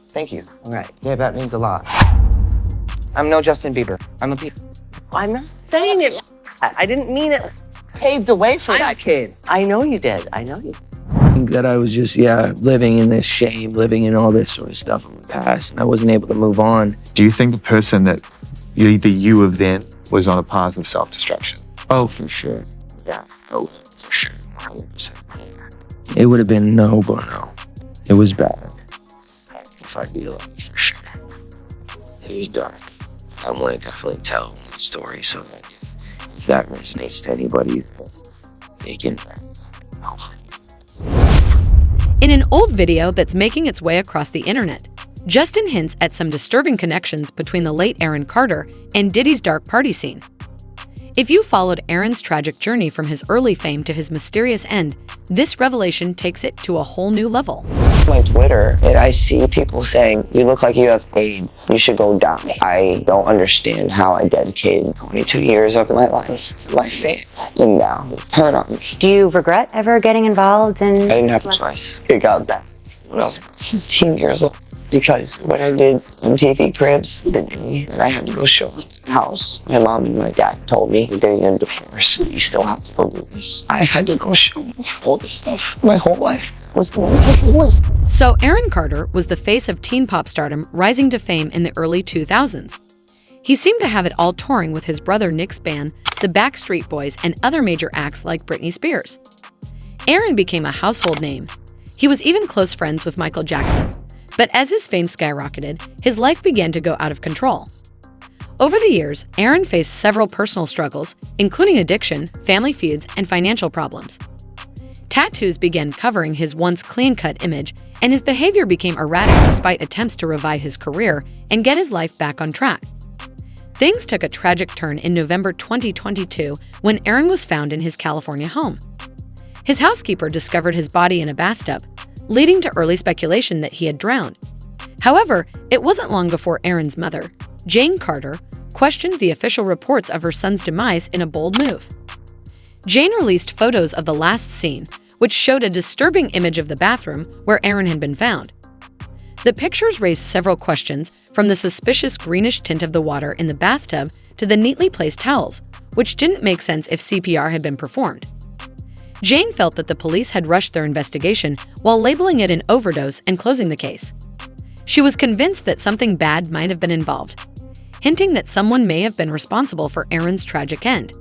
Thank you. All right. Yeah, that means a lot. I'm no Justin Bieber. I'm a Bieber. I'm not saying it. I didn't mean it. Paved the way for that kid. I know you did. I know you. That I was just, living in this shame, living in all this sort of stuff in the past, and I wasn't able to move on. Do you think the person that the you of then was on a path of self-destruction? Oh, for sure. Yeah. Oh, for sure. 100%. It would have been no bueno. It was bad. If I realized for sure. It was dark. I want to definitely tell the story so that if that resonates to anybody, they can help. In an old video that's making its way across the internet, Justin hints at some disturbing connections between the late Aaron Carter and Diddy's dark party scene. If you followed Aaron's tragic journey from his early fame to his mysterious end, this revelation takes it to a whole new level. My Twitter, and I see people saying, "You look like you have AIDS. You should go die." I don't understand how I dedicated 22 years of my life to my fame, and now turn on me. Do you regret ever getting involved in... I didn't have a choice. It got bad when I was 15 years old. Because when I did MTV Cribs, and I had to go show the house, my mom and my dad told me, "You're getting a divorce. You still have to go do this." I had to go show all this stuff. My whole life was going to waste. So Aaron Carter was the face of teen pop stardom rising to fame in the early 2000s. He seemed to have it all touring with his brother Nick's band, the Backstreet Boys, and other major acts like Britney Spears. Aaron became a household name. He was even close friends with Michael Jackson. But as his fame skyrocketed, his life began to go out of control. Over the years, Aaron faced several personal struggles, including addiction, family feuds, and financial problems. Tattoos began covering his once clean-cut image, and his behavior became erratic despite attempts to revive his career and get his life back on track. Things took a tragic turn in November 2022 when Aaron was found in his California home. His housekeeper discovered his body in a bathtub, leading to early speculation that he had drowned. However, it wasn't long before Aaron's mother, Jane Carter, questioned the official reports of her son's demise in a bold move. Jane released photos of the last scene, which showed a disturbing image of the bathroom where Aaron had been found. The pictures raised several questions, from the suspicious greenish tint of the water in the bathtub to the neatly placed towels, which didn't make sense if CPR had been performed. Jane felt that the police had rushed their investigation while labeling it an overdose and closing the case. She was convinced that something bad might have been involved, hinting that someone may have been responsible for Aaron's tragic end.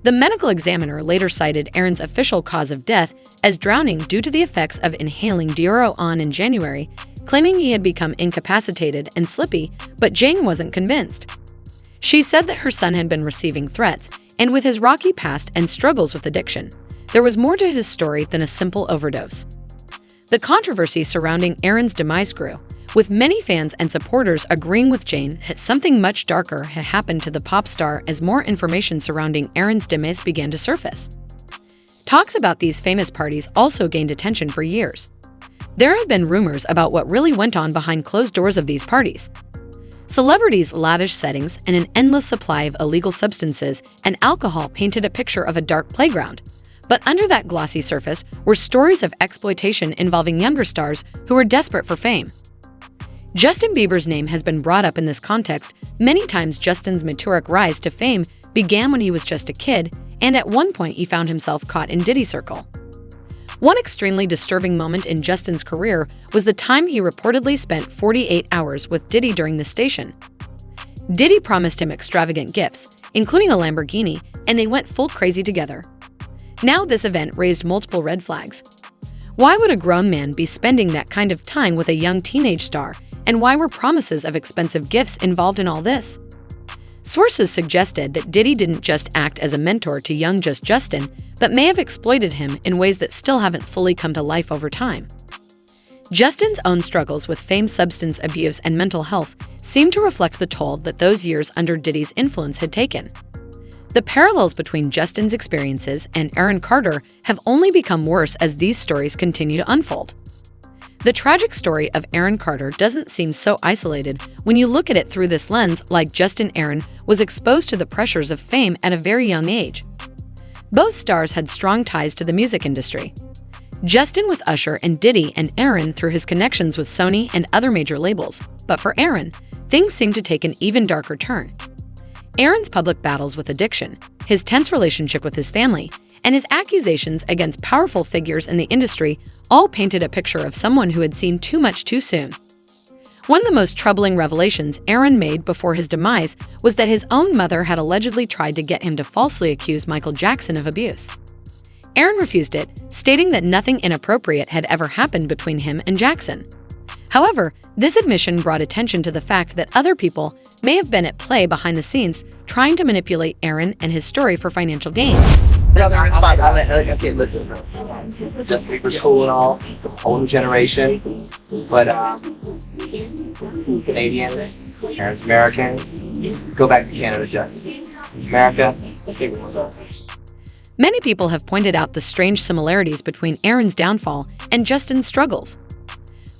The medical examiner later cited Aaron's official cause of death as drowning due to the effects of inhaling Diuro-On in January, claiming he had become incapacitated and slippy, but Jane wasn't convinced. She said that her son had been receiving threats, and with his rocky past and struggles with addiction, there was more to his story than a simple overdose. The controversy surrounding Aaron's demise grew, with many fans and supporters agreeing with Jane that something much darker had happened to the pop star as more information surrounding Aaron's demise began to surface. Talks about these famous parties also gained attention for years. There have been rumors about what really went on behind closed doors of these parties. Celebrities' lavish settings and an endless supply of illegal substances and alcohol painted a picture of a dark playground. But under that glossy surface were stories of exploitation involving younger stars who were desperate for fame. Justin Bieber's name has been brought up in this context many times. Justin's meteoric rise to fame began when he was just a kid, and at one point he found himself caught in Diddy's circle. One extremely disturbing moment in Justin's career was the time he reportedly spent 48 hours with Diddy during the station. Diddy promised him extravagant gifts, including a Lamborghini, and they went full crazy together. Now this event raised multiple red flags. Why would a grown man be spending that kind of time with a young teenage star, and why were promises of expensive gifts involved in all this? Sources suggested that Diddy didn't just act as a mentor to young Justin, but may have exploited him in ways that still haven't fully come to life over time. Justin's own struggles with fame, substance abuse, and mental health seem to reflect the toll that those years under Diddy's influence had taken. The parallels between Justin's experiences and Aaron Carter have only become worse as these stories continue to unfold. The tragic story of Aaron Carter doesn't seem so isolated when you look at it through this lens. Like Justin, Aaron was exposed to the pressures of fame at a very young age. Both stars had strong ties to the music industry. Justin with Usher and Diddy, and Aaron through his connections with Sony and other major labels. But for Aaron, things seem to take an even darker turn. Aaron's public battles with addiction, his tense relationship with his family, and his accusations against powerful figures in the industry all painted a picture of someone who had seen too much too soon. One of the most troubling revelations Aaron made before his demise was that his own mother had allegedly tried to get him to falsely accuse Michael Jackson of abuse. Aaron refused it, stating that nothing inappropriate had ever happened between him and Jackson. However, this admission brought attention to the fact that other people may have been at play behind the scenes trying to manipulate Aaron and his story for financial gain. Justin Bieber's cool and all, the whole generation, but Canadian, Aaron's American. Go back to Canada, Justin. America, Many people have pointed out the strange similarities between Aaron's downfall and Justin's struggles.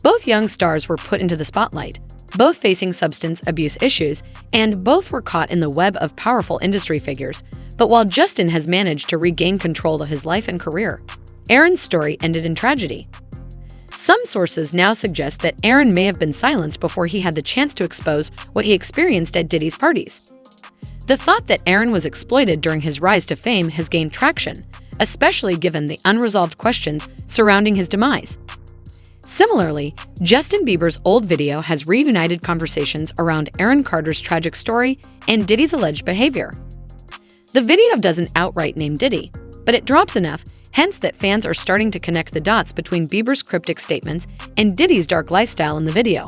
Both young stars were put into the spotlight, both facing substance abuse issues, and both were caught in the web of powerful industry figures. But while Justin has managed to regain control of his life and career, Aaron's story ended in tragedy. Some sources now suggest that Aaron may have been silenced before he had the chance to expose what he experienced at Diddy's parties. The thought that Aaron was exploited during his rise to fame has gained traction, especially given the unresolved questions surrounding his demise. Similarly, Justin Bieber's old video has reunited conversations around Aaron Carter's tragic story and Diddy's alleged behavior. The video doesn't outright name Diddy, but it drops enough, hence that fans are starting to connect the dots between Bieber's cryptic statements and Diddy's dark lifestyle in the video.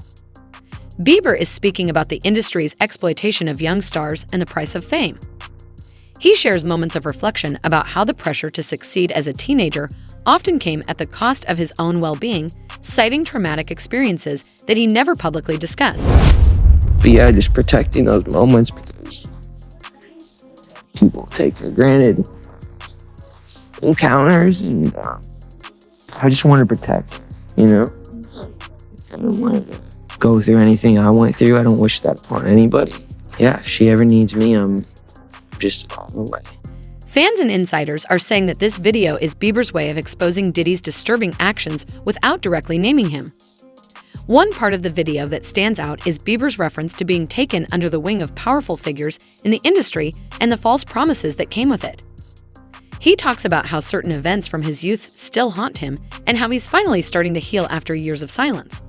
Bieber is speaking about the industry's exploitation of young stars and the price of fame. He shares moments of reflection about how the pressure to succeed as a teenager often came at the cost of his own well-being, citing traumatic experiences that he never publicly discussed. but yeah, just protecting those moments because people take for granted encounters, and I just want to protect, I don't want to go through anything I went through. I don't wish that upon anybody. Yeah, if she ever needs me, I'm just on the way. Fans and insiders are saying that this video is Bieber's way of exposing Diddy's disturbing actions without directly naming him. One part of the video that stands out is Bieber's reference to being taken under the wing of powerful figures in the industry and the false promises that came with it. He talks about how certain events from his youth still haunt him and how he's finally starting to heal after years of silence.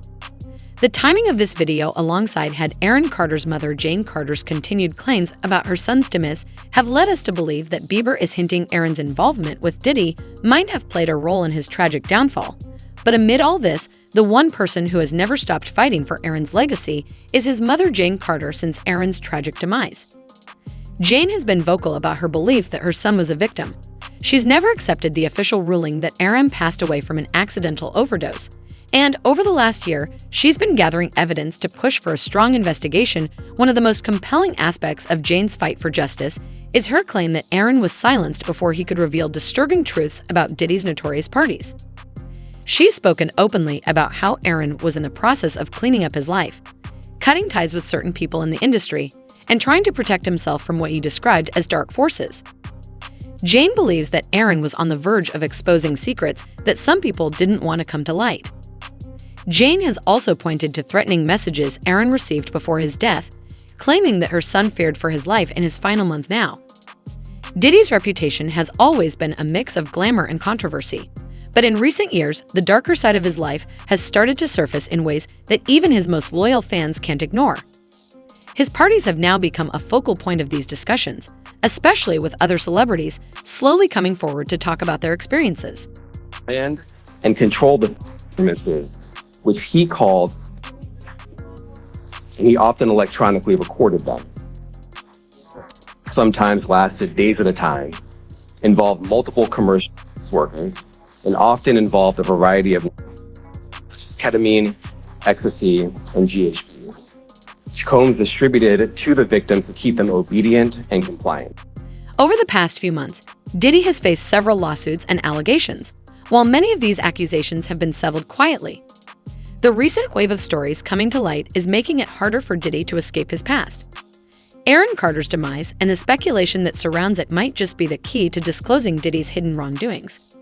The timing of this video alongside had Aaron Carter's mother Jane Carter's continued claims about her son's demise have led us to believe that Bieber is hinting Aaron's involvement with Diddy might have played a role in his tragic downfall. But amid all this, the one person who has never stopped fighting for Aaron's legacy is his mother Jane Carter since Aaron's tragic demise. Jane has been vocal about her belief that her son was a victim. She's never accepted the official ruling that Aaron passed away from an accidental overdose. And over the last year, she's been gathering evidence to push for a strong investigation. One of the most compelling aspects of Jane's fight for justice is her claim that Aaron was silenced before he could reveal disturbing truths about Diddy's notorious parties. She's spoken openly about how Aaron was in the process of cleaning up his life, cutting ties with certain people in the industry, and trying to protect himself from what he described as dark forces. Jane believes that Aaron was on the verge of exposing secrets that some people didn't want to come to light. Jane has also pointed to threatening messages Aaron received before his death, claiming that her son feared for his life in his final month now. Diddy's reputation has always been a mix of glamour and controversy, but in recent years, the darker side of his life has started to surface in ways that even his most loyal fans can't ignore. His parties have now become a focal point of these discussions, especially with other celebrities slowly coming forward to talk about their experiences. And control the performances, which he called, and he often electronically recorded them. Sometimes lasted days at a time, involved multiple commercials working, and often involved a variety of ketamine, ecstasy, and GHB, which Combs distributed to the victims to keep them obedient and compliant. Over the past few months, Diddy has faced several lawsuits and allegations, while many of these accusations have been settled quietly. The recent wave of stories coming to light is making it harder for Diddy to escape his past. Aaron Carter's demise and the speculation that surrounds it might just be the key to disclosing Diddy's hidden wrongdoings.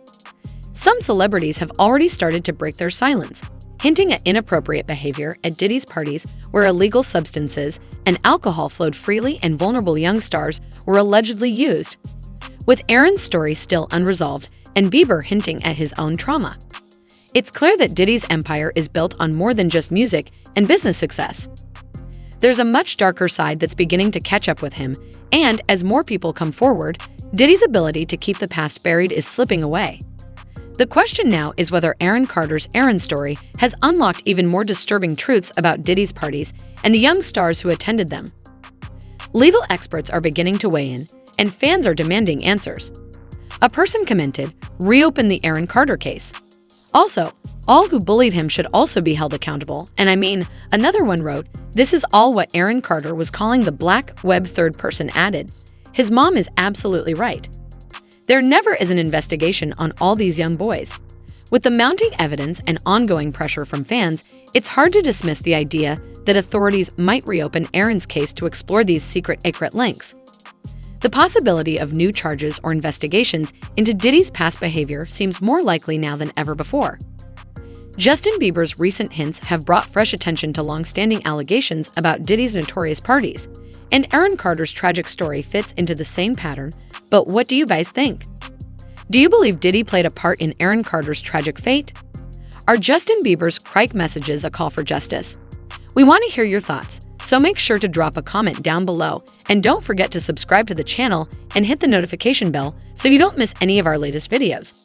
Some celebrities have already started to break their silence, hinting at inappropriate behavior at Diddy's parties where illegal substances and alcohol flowed freely and vulnerable young stars were allegedly used. With Aaron's story still unresolved and Bieber hinting at his own trauma, it's clear that Diddy's empire is built on more than just music and business success. There's a much darker side that's beginning to catch up with him, and as more people come forward, Diddy's ability to keep the past buried is slipping away. The question now is whether Aaron Carter's Aaron story has unlocked even more disturbing truths about Diddy's parties and the young stars who attended them. Legal experts are beginning to weigh in, and fans are demanding answers. A person commented, "Reopen the Aaron Carter case." Also, all who bullied him should also be held accountable, and I mean, another one wrote, "This is all what Aaron Carter was calling the black web." Third person added, "His mom is absolutely right. There never is an investigation on all these young boys." With the mounting evidence and ongoing pressure from fans, it's hard to dismiss the idea that authorities might reopen Aaron's case to explore these secret links. The possibility of new charges or investigations into Diddy's past behavior seems more likely now than ever before. Justin Bieber's recent hints have brought fresh attention to long-standing allegations about Diddy's notorious parties, and Aaron Carter's tragic story fits into the same pattern. But what do you guys think? Do you believe Diddy played a part in Aaron Carter's tragic fate? Are Justin Bieber's Crike messages a call for justice? We want to hear your thoughts, so make sure to drop a comment down below, and don't forget to subscribe to the channel and hit the notification bell so you don't miss any of our latest videos.